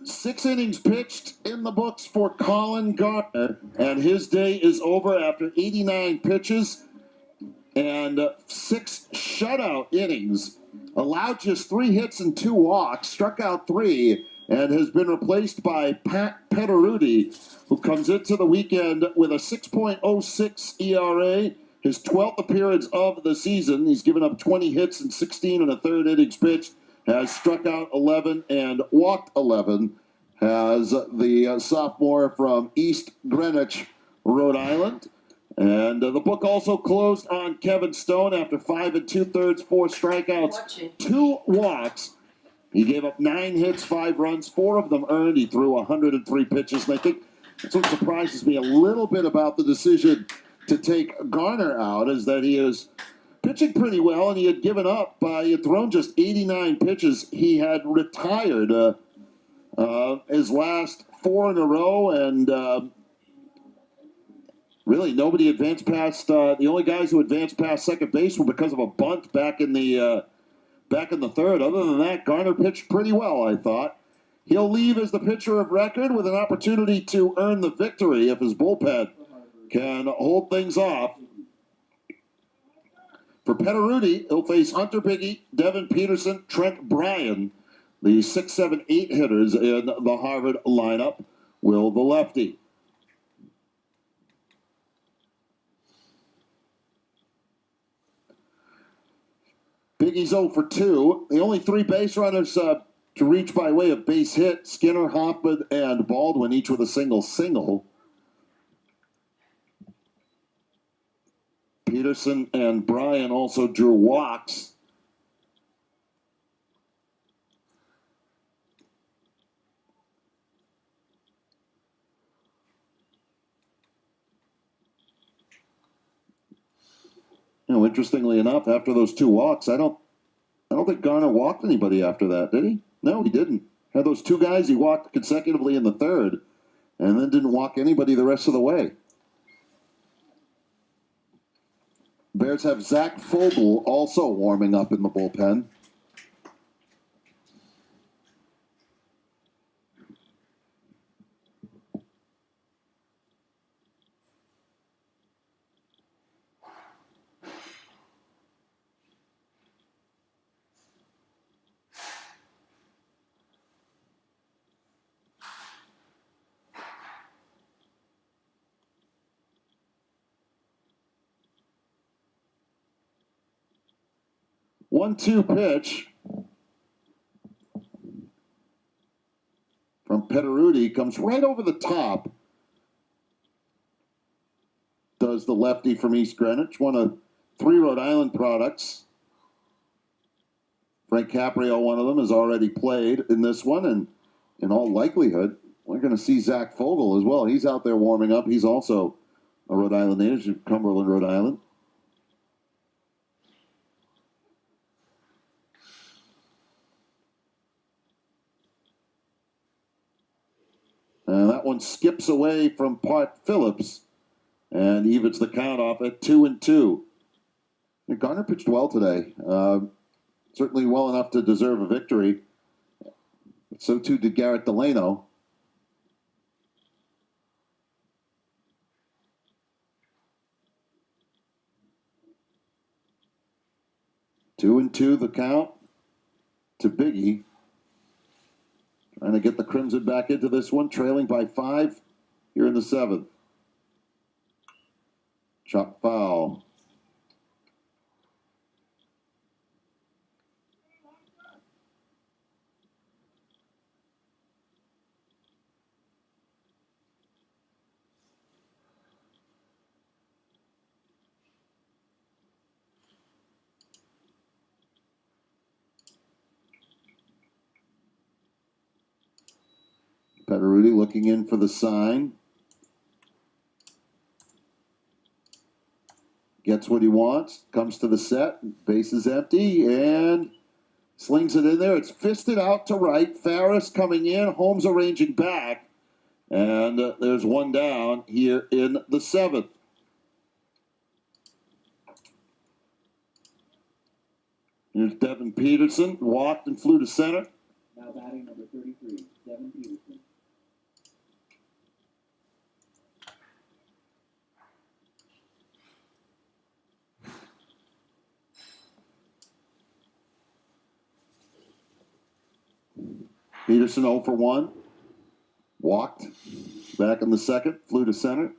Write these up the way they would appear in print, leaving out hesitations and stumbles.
6 innings pitched in the books for Colin Garner, and his day is over after 89 pitches and 6 shutout innings. Allowed just 3 hits and 2 walks, struck out 3, and has been replaced by Pat Petteruti, who comes into the weekend with a 6.06 ERA, his 12th appearance of the season. He's given up 20 hits and 16 1/3 innings pitched, has struck out 11 and walked 11, has the sophomore from East Greenwich, Rhode Island. And the book also closed on Kevin Stone after 5 2/3, 4 strikeouts, 2 walks. He gave up 9 hits, 5 runs, 4 of them earned. He threw 103 pitches. And I think that's what surprises me a little bit about the decision to take Garner out, is that he is pitching pretty well, and he had given up. He had thrown just 89 pitches. He had retired his last 4 in a row, and really nobody advanced past. The only guys who advanced past second base were because of a bunt back in the third. Other than that, Garner pitched pretty well, I thought. He'll leave as the pitcher of record with an opportunity to earn the victory if his bullpen can hold things off. For Petteruti, he'll face Hunter Biggie, Devin Peterson, Trent Bryan. The 6, 7, 8 hitters in the Harvard lineup. Will the lefty. Biggie's 0 for 2. The only 3 base runners to reach by way of base hit, Skinner, Hoffman, and Baldwin, each with a single. Peterson and Bryan also drew walks. Interestingly enough, after those 2 walks, I don't think Garner walked anybody after that, did he? No, he didn't. Had those 2 guys he walked consecutively in the third, and then didn't walk anybody the rest of the way. Bears have Zach Fogel also warming up in the bullpen. One-two pitch from Petteruti comes right over the top. Does the lefty from East Greenwich, one of 3 Rhode Island products. Frank Caprio, one of them, has already played in this one, and in all likelihood, we're going to see Zach Fogel as well. He's out there warming up. He's also a Rhode Island native, Cumberland, Rhode Island. And that one skips away from Part Phillips and evens the count off at 2-2. Garner pitched well today. Certainly well enough to deserve a victory. So too did Garrett Delano. Two and two the count to Biggie. Trying to get the Crimson back into this one, trailing by 5 here in the 7th. Chop foul. Petteruti looking in for the sign. Gets what he wants. Comes to the set. Base is empty. And slings it in there. It's fisted out to right. Farris coming in. Holmes arranging back. And there's one down here in the 7th. Here's Devin Peterson. Walked and flew to center. Now batting number 33, Devin Peterson. Peterson 0 for 1. Walked. Back in the second. Flew to center.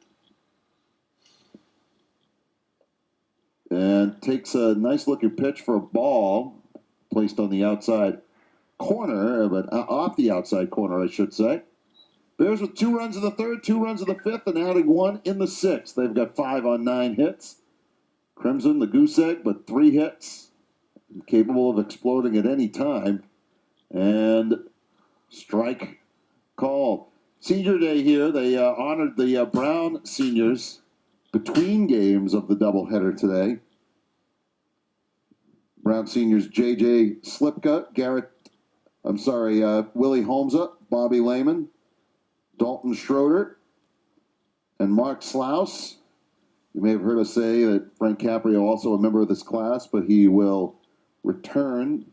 And takes a nice looking pitch for a ball placed on the outside corner, but off the outside corner, I should say. Bears with 2 runs in the third, 2 runs in the fifth, and adding 1 in the sixth. They've got 5 on 9 hits. Crimson, the goose egg, but 3 hits. Capable of exploding at any time. And strike call. Senior day here. They honored the Brown seniors between games of the doubleheader today. Brown seniors J.J. Slipka, Willie Holmesa, Bobby Lehman, Dalton Schroeder, and Mark Slaus. You may have heard us say that Frank Caprio also a member of this class, but he will return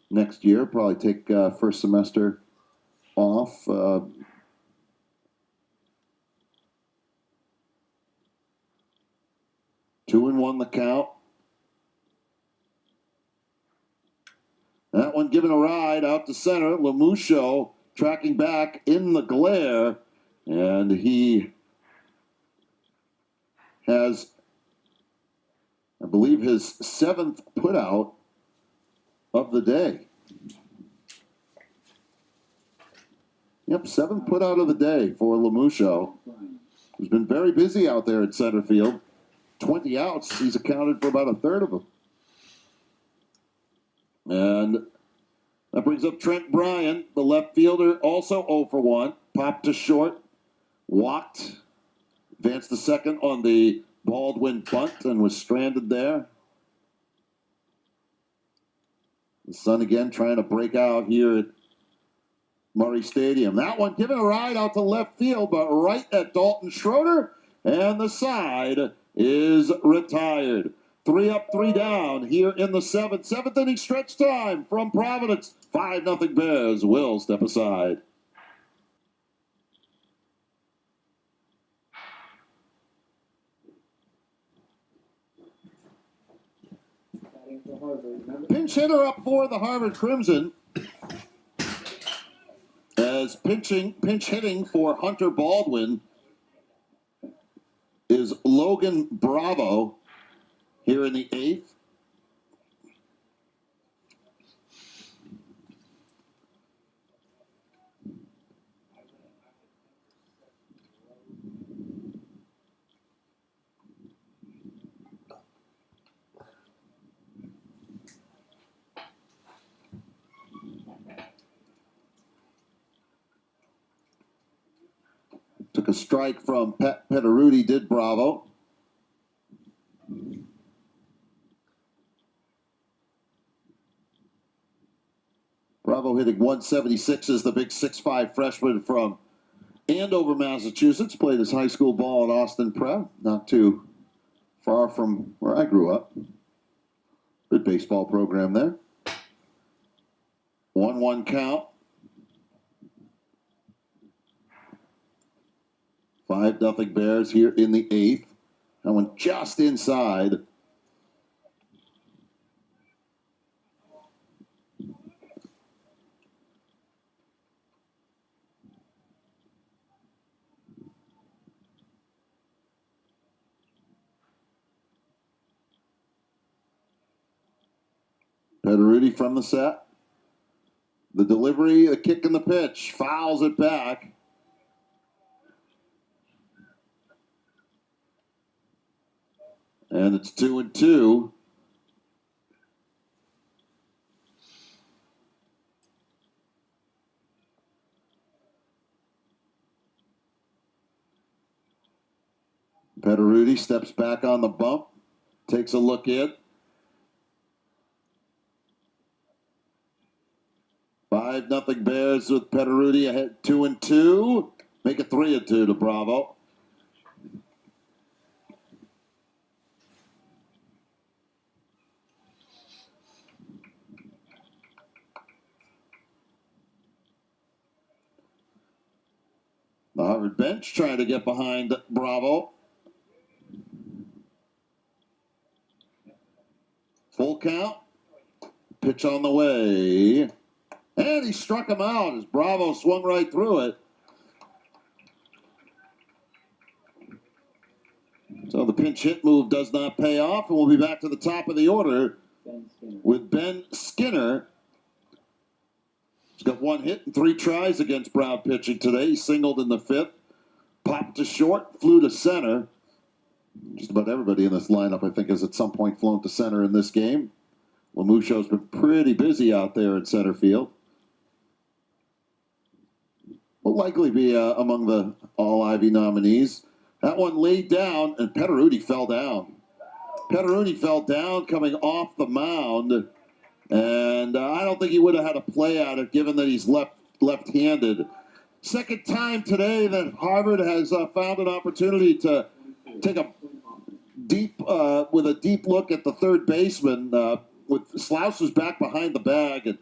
next year, probably take first semester off. 2-1 the count. That one given a ride out to center. Lamusho tracking back in the glare. And he has, I believe, his 7th putout of the day. Yep, 7th putout of the day for Lamusho, who's been very busy out there at center field. 20 outs. He's accounted for about a third of them. And that brings up Trent Bryan, the left fielder, also 0 for 1. Popped to short, walked, advanced to second on the Baldwin bunt and was stranded there. The Sun again trying to break out here at Murray Stadium. That one given a ride out to left field, but right at Dalton Schroeder, and the side is retired. 3 up, 3 down here in the 7th. 7th inning stretch time from Providence. 5-0 Bears will step aside. Pinch hitter up for the Harvard Crimson. As pinch hitting for Hunter Baldwin is Logan Bravo here in the 8th. Took a strike from Petteruti, did Bravo. Bravo hitting 176 as the big 6'5" freshman from Andover, Massachusetts. Played his high school ball at Austin Prep, not too far from where I grew up. Good baseball program there. 1-1 count. 5-0 Bears here in the 8th. That one just inside. Petteruti from the set. The delivery, a kick in the pitch. Fouls it back. And it's 2-2. Petteruti steps back on the bump. Takes a look in. 5-0 Bears with Petteruti ahead 2-2. Make it 3-2 to Bravo. Harvard bench trying to get behind Bravo. Full count. Pitch on the way. And he struck him out as Bravo swung right through it. So the pinch hit move does not pay off, and we'll be back to the top of the order Ben Skinner. with Ben Skinner. He's got one hit and 3 tries against Brown pitching today. He singled in the 5th, popped to short, flew to center. Just about everybody in this lineup, I think, has at some point flown to center in this game. Lamusho's been pretty busy out there in center field. Will likely be among the All-Ivy nominees. That one laid down, and Petteruti fell down. Petteruti fell down coming off the mound, and I don't think he would have had a play at it, given that he's left-handed. Second time today that Harvard has found an opportunity to take a deep look at the third baseman. With Slouses back behind the bag, and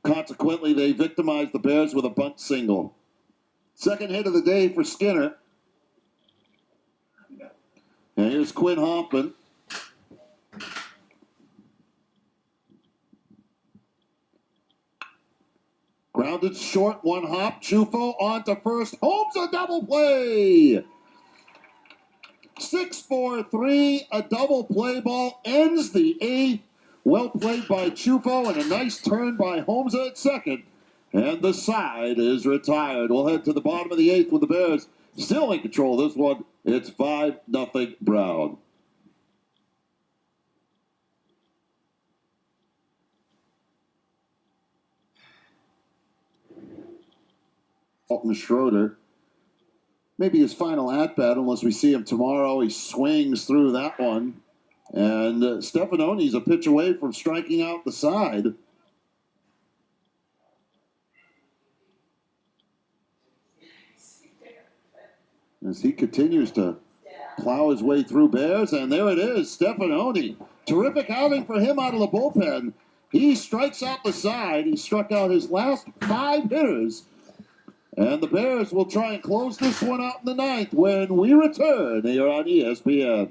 consequently they victimized the Bears with a bunt single. Second hit of the day for Skinner. And here's Quinn Hoffman. Grounded short, one hop. Chufo on to first. Holmes a double play. 6-4-3, a double play ball ends the 8th. Well played by Chufo and a nice turn by Holmes at second. And the side is retired. We'll head to the bottom of the 8th with the Bears still in control of this one. It's 5-0 Brown. Alton Schroeder. Maybe his final at-bat, unless we see him tomorrow. He swings through that one. And Stefanoni's a pitch away from striking out the side. As he continues to plow his way through Bears. And there it is, Stefanoni. Terrific outing for him out of the bullpen. He strikes out the side. He struck out his last 5 hitters. And the Bears will try and close this one out in the 9th when we return here on ESPN.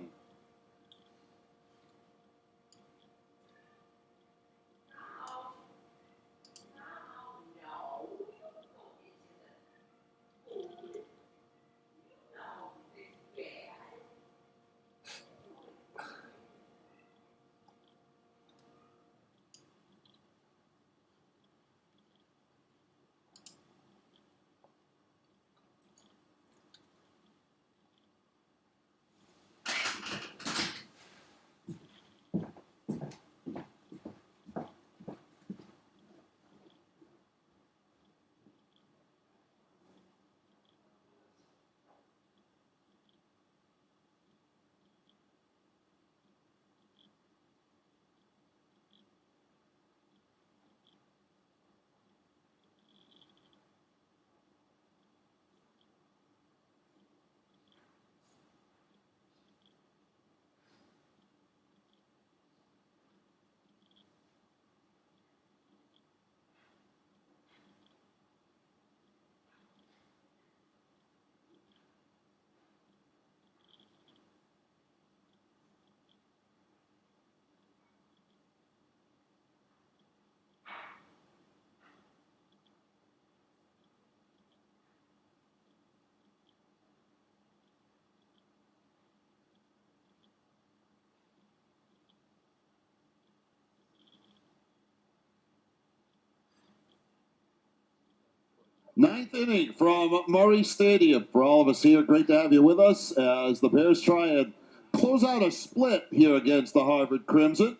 Ninth inning from Murray Stadium. For all of us here, great to have you with us as the Bears try and close out a split here against the Harvard Crimson.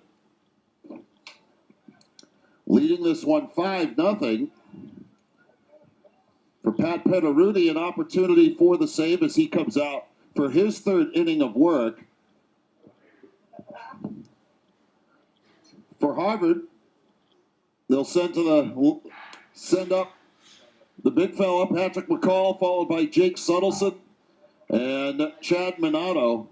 Leading this one 5-0. For Pat Petteruti, an opportunity for the save as he comes out for his 3rd inning of work. For Harvard, they'll send up the big fella, Patrick McCall, followed by Jake Suttleson and Chad Minato.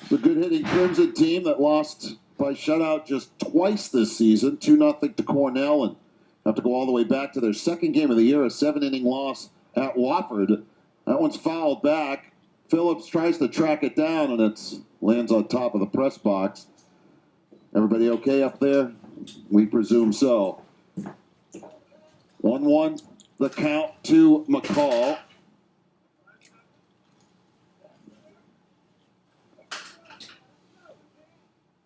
The good hitting Crimson team that lost by shutout just twice this season, 2-0 to Cornell and have to go all the way back to their second game of the year, a 7-inning loss at Wofford. That one's fouled back. Phillips tries to track it down, and it lands on top of the press box. Everybody okay up there? We presume so. 1-1 the count to McCall.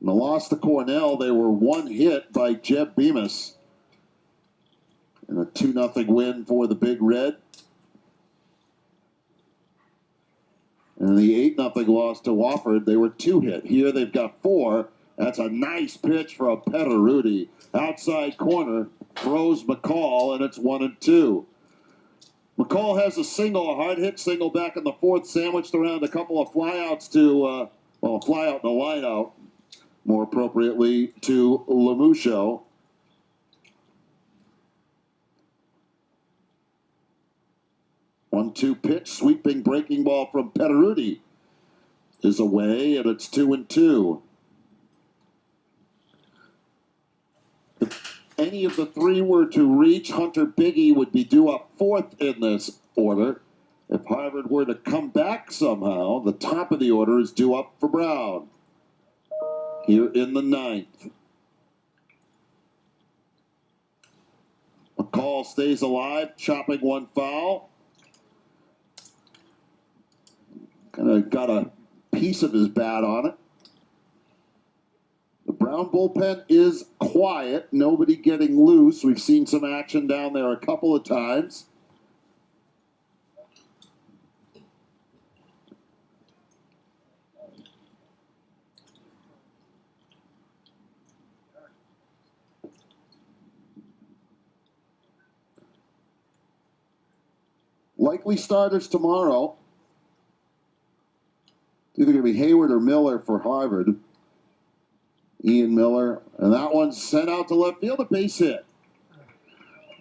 In the loss to Cornell, they were one hit by Jeb Bemis. And a 2-0 win for the Big Red. And the 8-0 loss to Wofford, they were 2 hit. Here they've got 4. That's a nice pitch for a Petteruti. Outside corner, throws McCall, and it's 1-2. McCall has a single, a hard hit single back in the 4th, sandwiched around a couple of flyouts to, a flyout and a lineout, more appropriately, to Lamusho. One-two pitch, sweeping breaking ball from Petteruti is away, and it's 2-2. If any of the 3 were to reach, Hunter Biggie would be due up 4th in this order. If Harvard were to come back somehow, the top of the order is due up for Brown here in the 9th. McCall stays alive, chopping one foul. Kind of got a piece of his bat on it. The Brown bullpen is quiet. Nobody getting loose. We've seen some action down there a couple of times. Likely starters tomorrow. It's either going to be Hayward or Miller for Harvard. Ian Miller. And that one's sent out to left field, a base hit.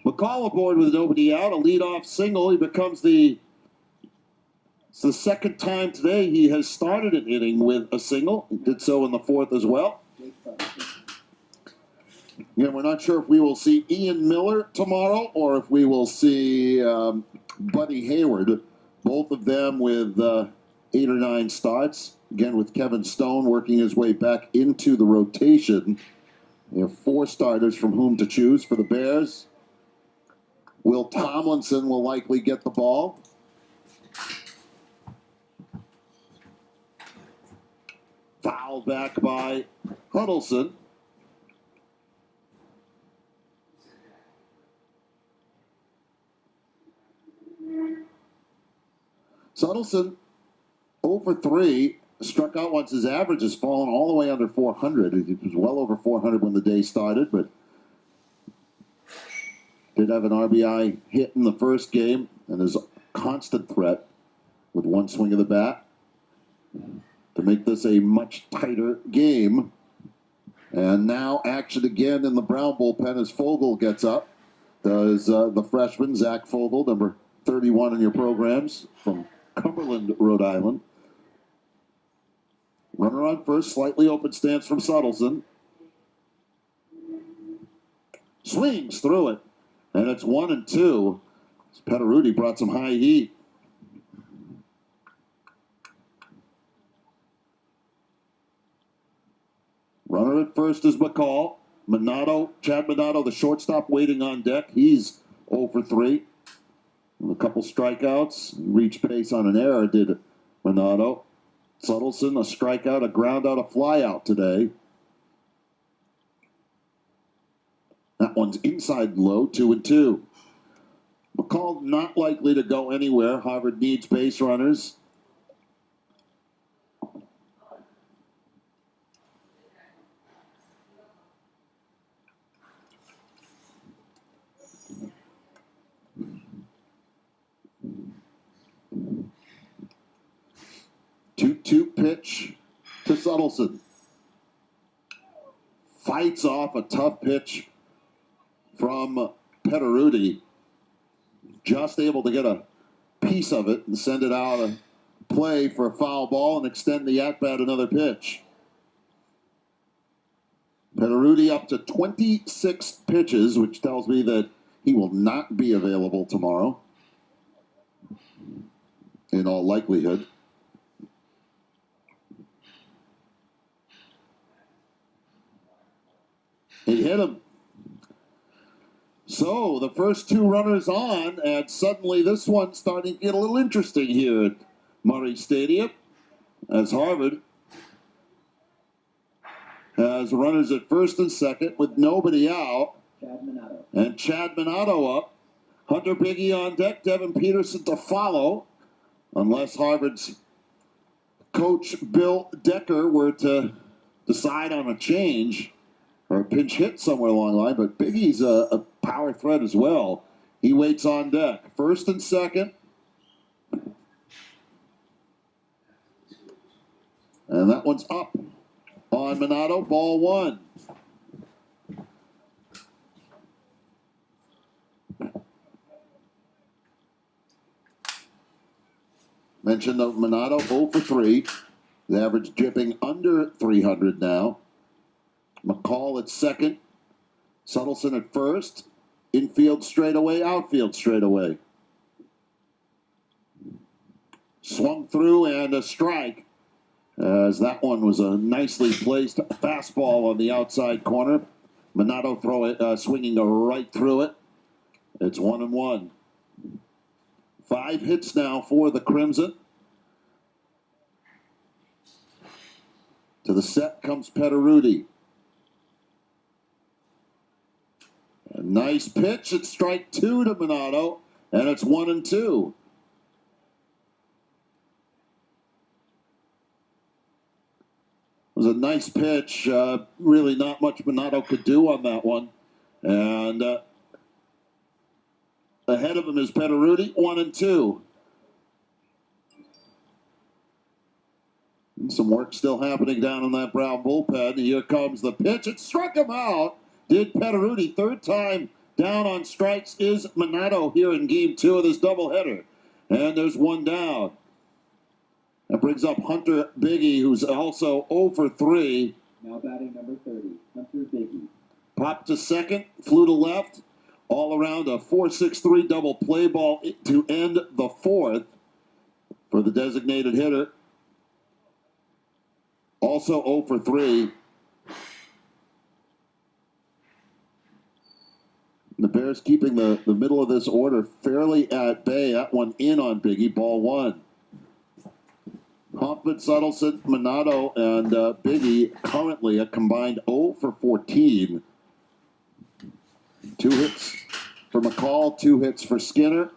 McCall aboard with nobody out, a leadoff single. He becomes it's the second time today he has started an inning with a single. He did so in the 4th as well. Again, we're not sure if we will see Ian Miller tomorrow or if we will see Buddy Hayward. Both of them with 8 or 9 starts. Again, with Kevin Stone working his way back into the rotation. They have 4 starters from whom to choose for the Bears. Will Tomlinson will likely get the ball. Fouled back by Huddleston. Huddleston 0 for 3, struck out once. His average has fallen all the way under 400. He was well over 400 when the day started, but did have an RBI hit in the first game and is a constant threat with one swing of the bat to make this a much tighter game. And now action again in the Brown bullpen as Fogel gets up. Does the freshman, Zach Fogel, number 31 in your programs from Cumberland, Rhode Island. Runner on first, slightly open stance from Suttleson. Swings through it, and it's 1-2. Petteruti brought some high heat. Runner at first is McCall. Chad Minato, the shortstop, waiting on deck. He's 0 for 3. A couple strikeouts, reached base on an error, did Minato. Suttleson, a strikeout, a ground out, a fly out today. That one's inside low, 2-2. McCall not likely to go anywhere. Harvard needs base runners. Two pitch to Suttleson. Fights off a tough pitch from Petteruti. Just able to get a piece of it and send it out of play for a foul ball and extend the at-bat another pitch. Petteruti up to 26 pitches, which tells me that he will not be available tomorrow, in all likelihood. He hit him. So the first two runners on, and suddenly this one's starting to get a little interesting here at Murray Stadium, as Harvard has runners at first and second with nobody out. Chad Minato. And Chad Minato up. Hunter Biggie on deck, Devin Peterson to follow, unless Harvard's coach Bill Decker were to decide on a change or a pinch hit somewhere along the line. But Biggie's a power threat as well. He waits on deck. First and second. And that one's up on Minato, ball one. Mentioned of Minato, 0 for 3. The average dipping under 300 now. McCall at second. Suttleson at first. Infield straightaway, outfield straightaway. Swung through and a strike. As that one was a nicely placed fastball on the outside corner. Minato swinging right through it. It's 1-1. 5 hits now for the Crimson. To the set comes Petteruti. A nice pitch at strike 2 to Minato, and it's 1-2. It was a nice pitch. Really not much Minato could do on that one. And ahead of him is Petteruti, 1-2. And some work still happening down in that Brown bullpen. Here comes the pitch. It struck him out. Did Petteruti. Third time down on strikes is Minato here in game 2 of this doubleheader. And there's one down. That brings up Hunter Biggie, who's also 0 for 3. Now batting number 30, Hunter Biggie. Popped to second, flew to left. All around a 4-6-3 double play ball to end the fourth for the designated hitter. Also 0 for 3. The Bears keeping the middle of this order fairly at bay. That one in on Biggie, ball 1. Hoffman, Suttleson, Minato, and Biggie currently a combined 0 for 14. 2 hits for McCall, 2 hits for Skinner.